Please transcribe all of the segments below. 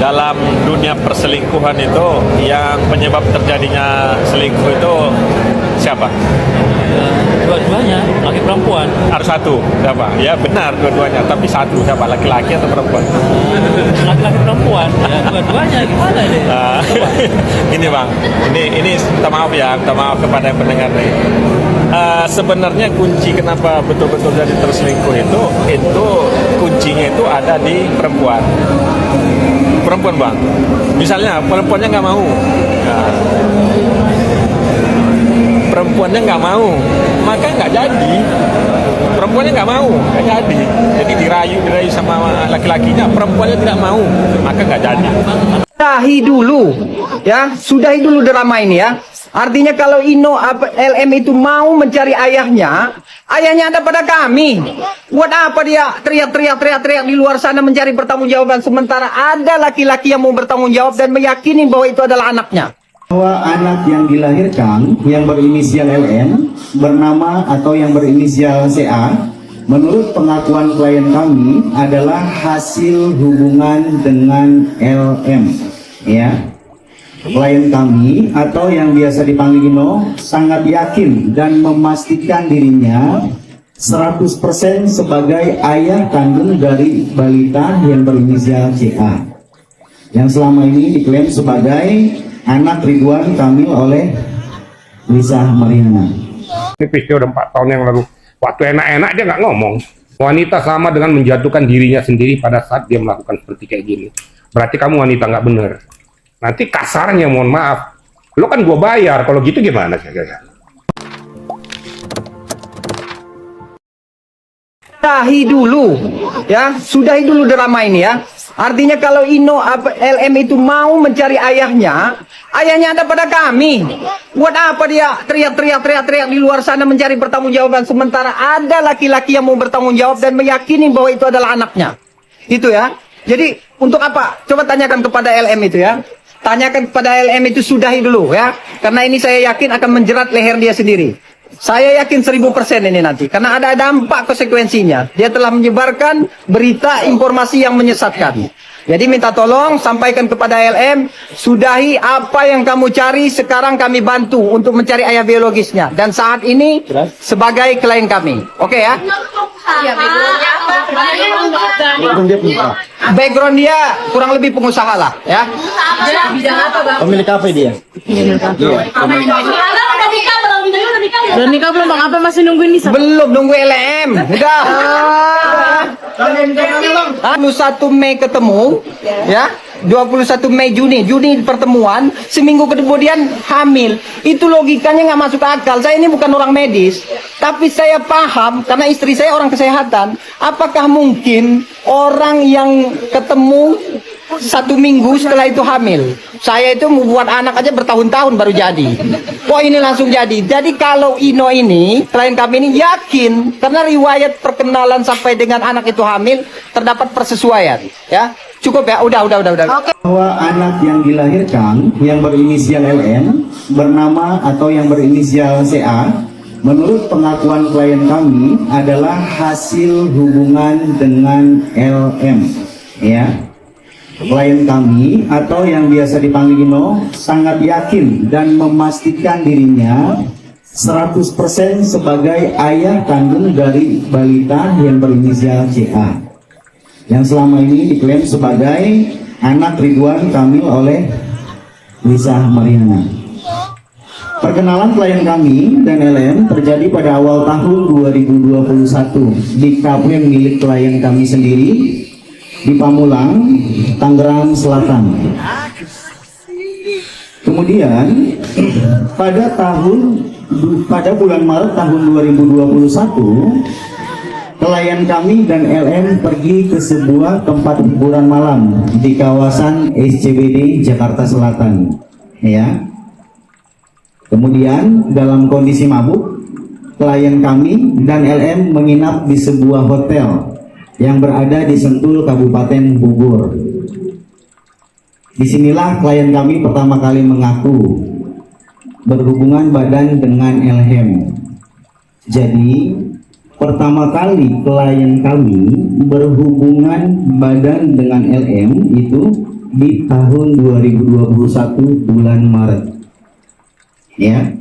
dalam dunia perselingkuhan itu yang penyebab terjadinya selingkuh itu siapa? Dua-duanya, laki perempuan. Harus satu, siapa? Ya benar dua-duanya, tapi satu siapa? Laki-laki atau perempuan? Laki-laki perempuan. Ya, dua-duanya gimana ini? Gini bang, ini minta maaf kepada yang pendengar nih. Sebenarnya kunci kenapa betul-betul jadi terselingkuh itu kuncinya itu ada di perempuan bang. Misalnya perempuannya nggak mau, perempuannya nggak mau, maka nggak jadi. Perempuannya nggak mau, nggak jadi. Jadi dirayu sama laki-lakinya, perempuannya tidak mau, maka nggak jadi. Sudahi dulu drama ini ya. Artinya kalau LM itu mau mencari ayahnya ada pada kami. Buat apa dia teriak di luar sana mencari pertanggungjawaban, sementara ada laki-laki yang mau bertanggung jawab dan meyakini bahwa itu adalah anaknya. Bahwa anak yang dilahirkan yang berinisial LN bernama atau yang berinisial CA, menurut pengakuan klien kami adalah hasil hubungan dengan LM. Ya, klien kami atau yang biasa dipanggil Ino sangat yakin dan memastikan dirinya 100% sebagai ayah kandung dari balita yang berinisial CA, yang selama ini diklaim sebagai anak Ridwan Kamil oleh Lisa Mariana. Ini peristiwa udah 4 tahun yang lalu. Waktu enak-enak dia nggak ngomong. Wanita sama dengan menjatuhkan dirinya sendiri pada saat dia melakukan seperti kayak gini. Berarti kamu wanita nggak bener. Nanti kasarnya mohon maaf. Lo kan gue bayar, kalau gitu gimana sih? Sudahi dulu drama ini ya. Artinya kalau LM itu mau mencari ayahnya ada pada kami. Buat apa dia teriak di luar sana mencari pertanggungjawaban, sementara ada laki-laki yang mau bertanggung jawab dan meyakini bahwa itu adalah anaknya. Itu ya. Jadi untuk apa? Coba tanyakan kepada LM itu ya. Tanyakan kepada LM itu, sudahi dulu ya. Karena ini saya yakin akan menjerat leher dia sendiri. Saya yakin 1000% ini nanti, karena ada dampak konsekuensinya. Dia telah menyebarkan berita informasi yang menyesatkan. Jadi minta tolong sampaikan kepada LM, sudahi apa yang kamu cari, sekarang kami bantu untuk mencari ayah biologisnya. Dan saat ini sebagai klien kami. Oke ya? Background dia kurang lebih pengusaha lah ya. Pemilik kafe dia. Udah nikah belum bang? Apa masih nungguin Nisa? Belum, nunggu LM. Udah. 21 Mei ketemu, ya. 21 Mei Juni pertemuan, seminggu kemudian hamil. Itu logikanya nggak masuk akal. Saya ini bukan orang medis, tapi saya paham karena istri saya orang kesehatan. Apakah mungkin orang yang ketemu 1 minggu setelah itu hamil? Saya itu mau buat anak aja bertahun-tahun baru jadi. Kok ini langsung jadi? Jadi kalau Ino ini, klien kami ini yakin karena riwayat perkenalan sampai dengan anak itu hamil terdapat persesuaian, ya. Cukup ya, udah. Oke. Bahwa anak yang dilahirkan yang berinisial LN bernama atau yang berinisial CA, menurut pengakuan klien kami adalah hasil hubungan dengan LM. Ya. Klien kami atau yang biasa dipanggil Ino sangat yakin dan memastikan dirinya 100% sebagai ayah kandung dari balita yang berinisial CA, yang selama ini diklaim sebagai anak Ridwan Kamil oleh Lisa Mariana. Perkenalan klien kami dan LM terjadi pada awal tahun 2021 di kafe milik klien kami sendiri di Pamulang, Tangerang Selatan. Kemudian pada bulan Maret tahun 2021, klien kami dan LM pergi ke sebuah tempat hiburan malam di kawasan SCBD Jakarta Selatan. Ya. Kemudian dalam kondisi mabuk, klien kami dan LM menginap di sebuah hotel yang berada di Sentul, Kabupaten Bogor. Disinilah klien kami pertama kali mengaku berhubungan badan dengan LM. Jadi pertama kali klien kami berhubungan badan dengan LM itu di tahun 2021 bulan Maret. Ya.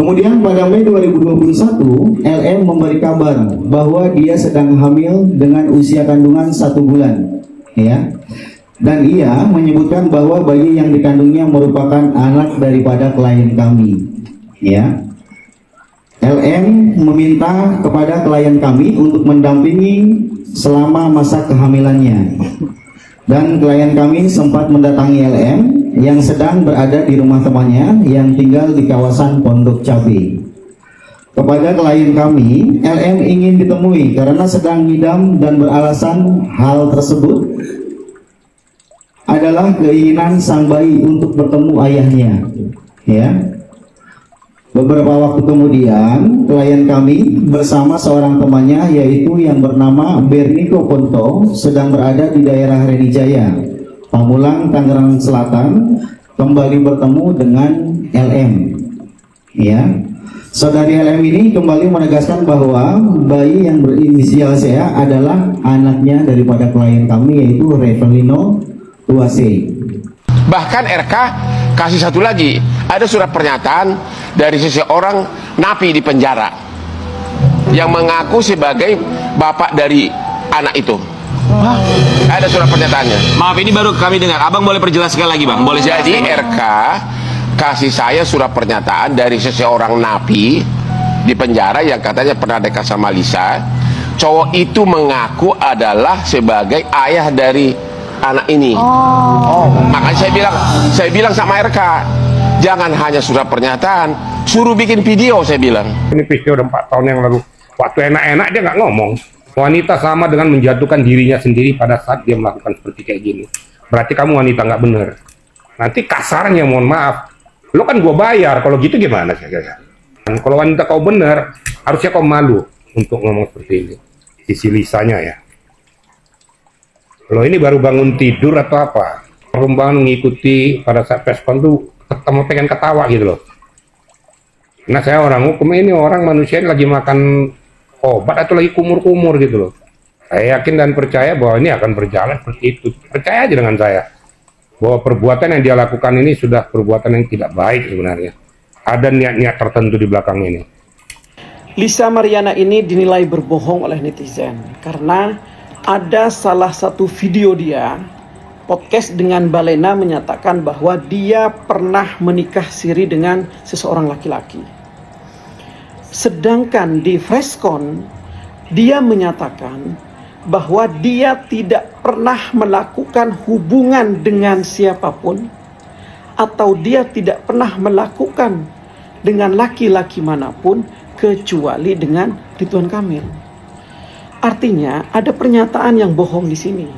Kemudian pada Mei 2021, LM memberi kabar bahwa dia sedang hamil dengan usia kandungan 1 bulan. Ya. Dan ia menyebutkan bahwa bayi yang dikandungnya merupakan anak daripada klien kami. Ya. LM meminta kepada klien kami untuk mendampingi selama masa kehamilannya. Dan klien kami sempat mendatangi LM yang sedang berada di rumah temannya yang tinggal di kawasan Pondok Cabe. Kepada klien kami, LM ingin ditemui karena sedang ngidam dan beralasan hal tersebut adalah keinginan sang bayi untuk bertemu ayahnya. Ya. Beberapa waktu kemudian, klien kami bersama seorang temannya yaitu yang bernama Berniko Ponto sedang berada di daerah Renijaya, Pamulang, Tangerang Selatan, kembali bertemu dengan LM. Ya. Saudari LM ini kembali menegaskan bahwa bayi yang berinisial CA adalah anaknya daripada klien kami yaitu Revelino Tuase. Bahkan RK kasih satu lagi, ada surat pernyataan dari seseorang napi di penjara yang mengaku sebagai bapak dari anak itu. Ada surat pernyataannya. Maaf, ini baru kami dengar. Abang boleh perjelaskan lagi, Bang? Boleh. Jadi RK kasih saya surat pernyataan dari seseorang napi di penjara yang katanya pernah dekat sama Lisa. Cowok itu mengaku adalah sebagai ayah dari anak ini. Makanya saya bilang sama RK, jangan hanya surat pernyataan, suruh bikin video, saya bilang. Ini peristiwa udah 4 tahun yang lalu. Waktu enak-enak dia nggak ngomong. Wanita sama dengan menjatuhkan dirinya sendiri pada saat dia melakukan seperti kayak gini. Berarti kamu wanita nggak bener. Nanti kasarnya, mohon maaf, lo kan gue bayar, kalau gitu gimana sih? Kalau wanita kau bener, harusnya kau malu untuk ngomong seperti ini. Sisi Lisanya ya. Lo ini baru bangun tidur atau apa? Baru bangun mengikuti pada saat preskon tuh ketemu pengen ketawa gitu loh. Nah saya orang hukum, ini orang manusia ini lagi makan obat atau lagi kumur-kumur gitu loh. Saya yakin dan percaya bahwa ini akan berjalan seperti itu. Percaya aja dengan saya bahwa perbuatan yang dia lakukan ini sudah perbuatan yang tidak baik sebenarnya. Ada niat-niat tertentu di belakang ini. Lisa Mariana ini dinilai berbohong oleh netizen karena ada salah satu video dia podcast dengan Balena menyatakan bahwa dia pernah menikah siri dengan seseorang laki-laki. Sedangkan di Freshcon dia menyatakan bahwa dia tidak pernah melakukan hubungan dengan siapapun atau dia tidak pernah melakukan dengan laki-laki manapun kecuali dengan Ridwan Kamil. Artinya ada pernyataan yang bohong di sini.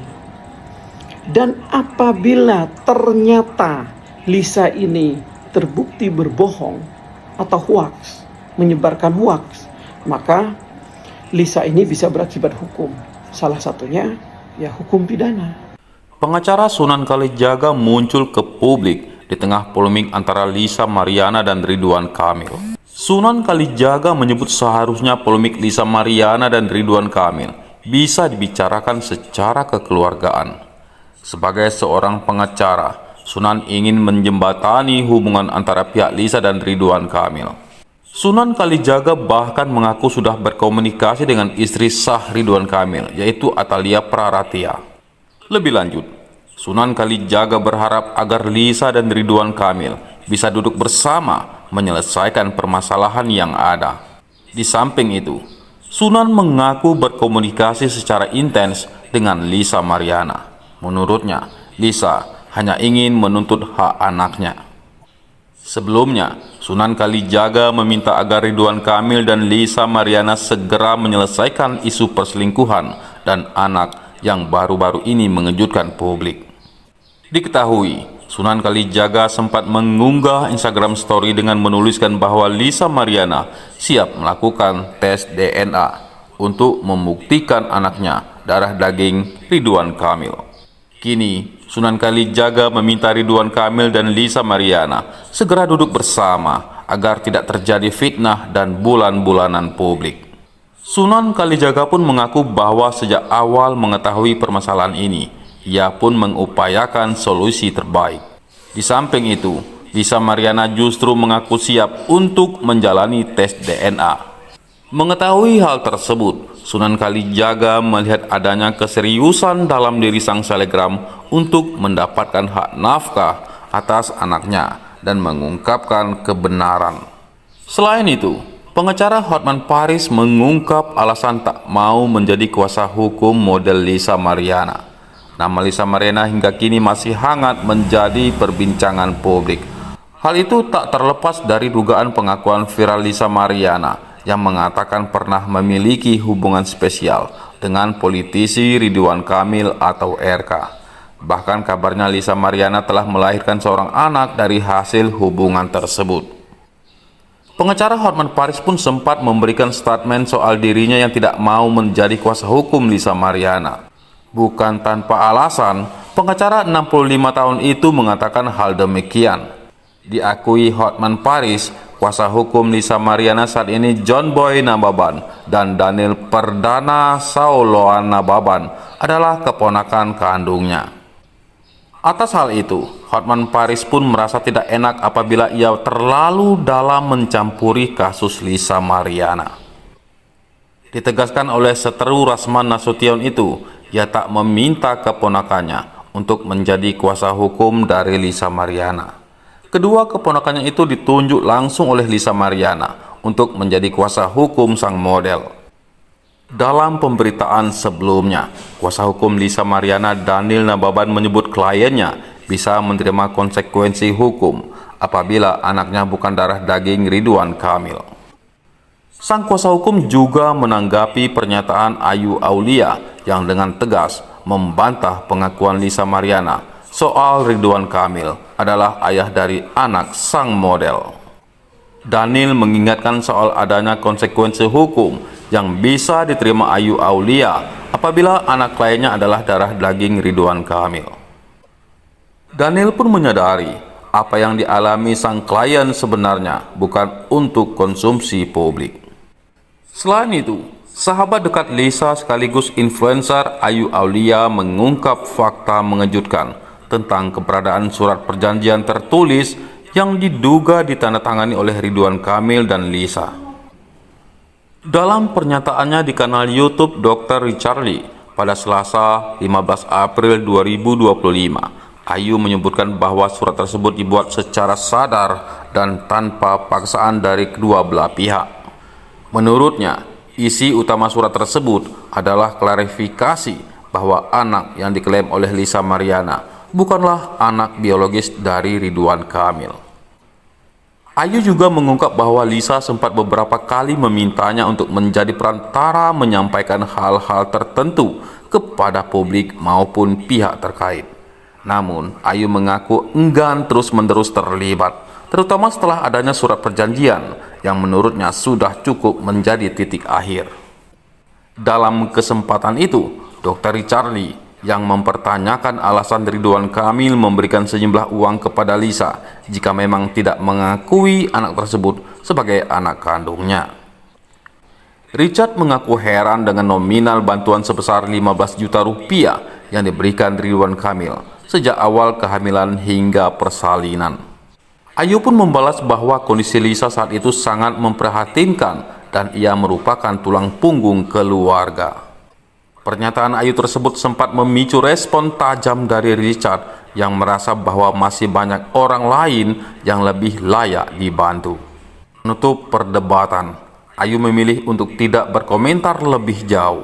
Dan apabila ternyata Lisa ini terbukti berbohong atau hoax, menyebarkan hoax, maka Lisa ini bisa berakibat hukum. Salah satunya ya hukum pidana. Pengacara Sunan Kalijaga muncul ke publik di tengah polemik antara Lisa Mariana dan Ridwan Kamil. Sunan Kalijaga menyebut seharusnya polemik Lisa Mariana dan Ridwan Kamil bisa dibicarakan secara kekeluargaan. Sebagai seorang pengacara, Sunan ingin menjembatani hubungan antara pihak Lisa dan Ridwan Kamil. Sunan Kalijaga bahkan mengaku sudah berkomunikasi dengan istri sah Ridwan Kamil, yaitu Atalia Praratia. Lebih lanjut, Sunan Kalijaga berharap agar Lisa dan Ridwan Kamil bisa duduk bersama menyelesaikan permasalahan yang ada. Di samping itu, Sunan mengaku berkomunikasi secara intens dengan Lisa Mariana. Menurutnya, Lisa hanya ingin menuntut hak anaknya. Sebelumnya, Sunan Kalijaga meminta agar Ridwan Kamil dan Lisa Mariana segera menyelesaikan isu perselingkuhan dan anak yang baru-baru ini mengejutkan publik. Diketahui, Sunan Kalijaga sempat mengunggah Instagram story dengan menuliskan bahwa Lisa Mariana siap melakukan tes DNA untuk membuktikan anaknya darah daging Ridwan Kamil. Kini, Sunan Kalijaga meminta Ridwan Kamil dan Lisa Mariana segera duduk bersama agar tidak terjadi fitnah dan bulan-bulanan publik. Sunan Kalijaga pun mengaku bahwa sejak awal mengetahui permasalahan ini, ia pun mengupayakan solusi terbaik. Di samping itu, Lisa Mariana justru mengaku siap untuk menjalani tes DNA. Mengetahui hal tersebut, Sunan Kalijaga melihat adanya keseriusan dalam diri sang selegram untuk mendapatkan hak nafkah atas anaknya dan mengungkapkan kebenaran. Selain itu, pengacara Hotman Paris mengungkap alasan tak mau menjadi kuasa hukum model Lisa Mariana. Nama Lisa Mariana hingga kini masih hangat menjadi perbincangan publik. Hal itu tak terlepas dari dugaan pengakuan viral Lisa Mariana yang mengatakan pernah memiliki hubungan spesial dengan politisi Ridwan Kamil atau RK. Bahkan kabarnya Lisa Mariana telah melahirkan seorang anak dari hasil hubungan tersebut. Pengacara Hotman Paris pun sempat memberikan statement soal dirinya yang tidak mau menjadi kuasa hukum Lisa Mariana. Bukan tanpa alasan, pengacara 65 tahun itu mengatakan hal demikian. Diakui Hotman Paris, kuasa hukum Lisa Mariana saat ini John Boy Nababan dan Daniel Perdana Sauloan Nababan adalah keponakan kandungnya. Atas hal itu, Hotman Paris pun merasa tidak enak apabila ia terlalu dalam mencampuri kasus Lisa Mariana. Ditegaskan oleh seteru Rasman Nasution itu, ia tak meminta keponakannya untuk menjadi kuasa hukum dari Lisa Mariana. Kedua keponakannya itu ditunjuk langsung oleh Lisa Mariana untuk menjadi kuasa hukum sang model. Dalam pemberitaan sebelumnya, kuasa hukum Lisa Mariana Daniel Nababan menyebut kliennya bisa menerima konsekuensi hukum apabila anaknya bukan darah daging Ridwan Kamil. Sang kuasa hukum juga menanggapi pernyataan Ayu Aulia yang dengan tegas membantah pengakuan Lisa Mariana soal Ridwan Kamil adalah ayah dari anak sang model. Daniel mengingatkan soal adanya konsekuensi hukum yang bisa diterima Ayu Aulia apabila anak kliennya adalah darah daging Ridwan Kamil. Daniel pun menyadari apa yang dialami sang klien sebenarnya bukan untuk konsumsi publik. Selain itu, sahabat dekat Lisa sekaligus influencer Ayu Aulia mengungkap fakta mengejutkan tentang keberadaan surat perjanjian tertulis yang diduga ditandatangani oleh Ridwan Kamil dan Lisa. Dalam pernyataannya di kanal YouTube Dr. Richard Lee pada Selasa 15 April 2025, Ayu menyebutkan bahwa surat tersebut dibuat secara sadar dan tanpa paksaan dari kedua belah pihak. Menurutnya, isi utama surat tersebut adalah klarifikasi bahwa anak yang diklaim oleh Lisa Mariana bukanlah anak biologis dari Ridwan Kamil. Ayu juga mengungkap bahwa Lisa sempat beberapa kali memintanya untuk menjadi perantara menyampaikan hal-hal tertentu kepada publik maupun pihak terkait. Namun, Ayu mengaku enggan terus-menerus terlibat, terutama setelah adanya surat perjanjian yang menurutnya sudah cukup menjadi titik akhir. Dalam kesempatan itu, Dr. Richard Lee yang mempertanyakan alasan Ridwan Kamil memberikan sejumlah uang kepada Lisa jika memang tidak mengakui anak tersebut sebagai anak kandungnya. Richard mengaku heran dengan nominal bantuan sebesar 15 juta rupiah yang diberikan Ridwan Kamil sejak awal kehamilan hingga persalinan. Ayu pun membalas bahwa kondisi Lisa saat itu sangat memprihatinkan dan ia merupakan tulang punggung keluarga. Pernyataan Ayu tersebut sempat memicu respon tajam dari Richard yang merasa bahwa masih banyak orang lain yang lebih layak dibantu. Menutup perdebatan, Ayu memilih untuk tidak berkomentar lebih jauh.